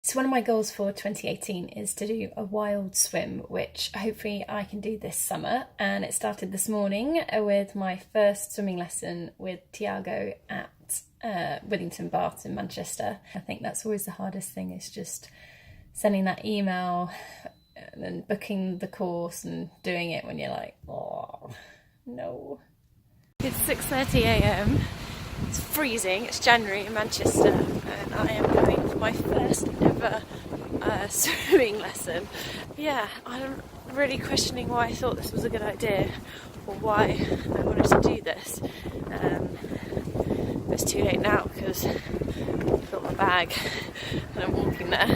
So one of my goals for 2018 is to do a wild swim, which hopefully I can do this summer. And it started this morning with my first swimming lesson with Tiago at Withington Baths in Manchester. I think that's always the hardest thing, is just sending that email and then booking the course and doing it when you're like, oh, no. It's 6:30 a.m. It's freezing, it's January in Manchester, and I am going for my first ever swimming lesson. Yeah, I'm really questioning why I thought this was a good idea, or why I wanted to do this. It's too late now because I've got my bag and I'm walking there.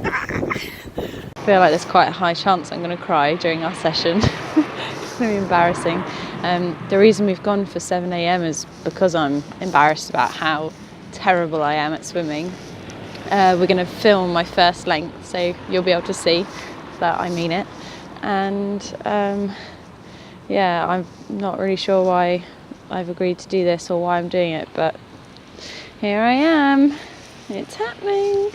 I feel like there's quite a high chance I'm going to cry during our session. It's going to be embarrassing. The reason we've gone for 7 a.m. is because I'm embarrassed about how terrible I am at swimming. We're going to film my first length, so you'll be able to see that I mean it. And yeah, I'm not really sure why I've agreed to do this or why I'm doing it, but here I am. It's happening.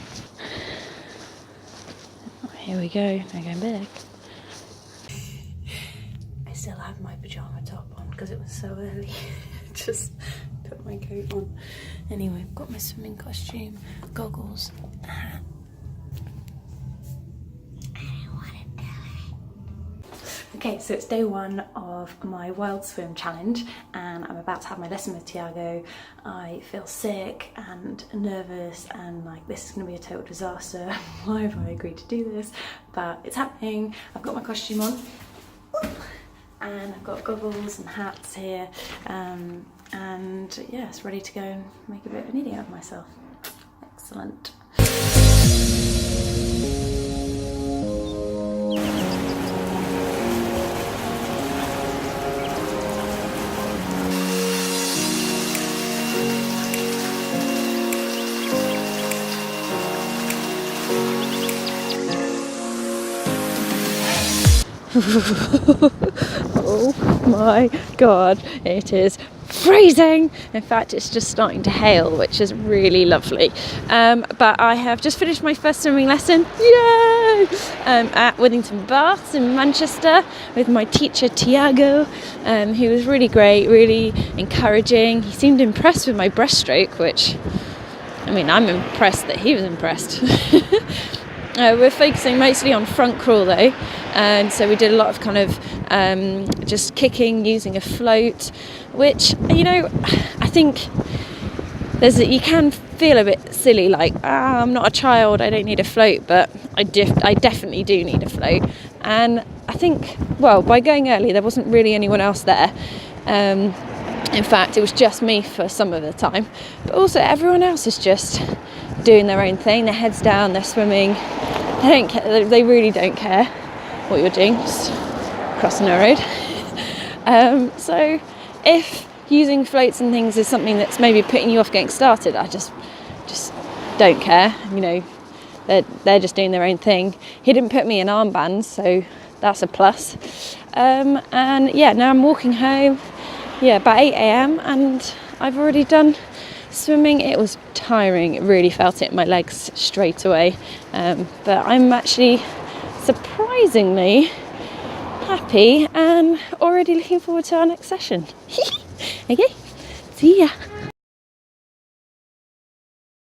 Here we go. I'm going big. I still have my pyjama top on because it was so early. Just put my coat on. Anyway, I've got my swimming costume, goggles, a hat. Okay, so it's day one of my Wild Swim challenge and I'm about to have my lesson with Tiago. I feel sick and nervous and like this is going to be a total disaster. Why have I agreed to do this? But it's happening. I've got my costume on and I've got goggles and hats here and yeah, it's ready to go and make a bit of an idiot of myself. Excellent. Oh my god, it is freezing. In fact, it's just starting to hail, which is really lovely. But I have just finished my first swimming lesson, yay! At Withington Baths in Manchester with my teacher Tiago, who was really great, really encouraging. He seemed impressed with my breaststroke, which, I mean, I'm impressed that he was impressed. We're focusing mostly on front crawl though, and so we did a lot of kind of just kicking using a float, which, you know, I think you can feel a bit silly, like I'm not a child, I don't need a float, but I definitely do need a float. And I think, well, by going early there wasn't really anyone else there. In fact, it was just me for some of the time, but also everyone else is just doing their own thing. Their heads down, they're swimming. They don't care. They really don't care what you're doing. Just crossing a road. So, if using floats and things is something that's maybe putting you off getting started, I just don't care. You know, they're just doing their own thing. He didn't put me in armbands, so that's a plus. And yeah, now I'm walking home. Yeah, about 8 a.m. and I've already done swimming. It was tiring, it really felt it in my legs straight away, but I'm actually surprisingly happy and already looking forward to our next session. Okay, see ya.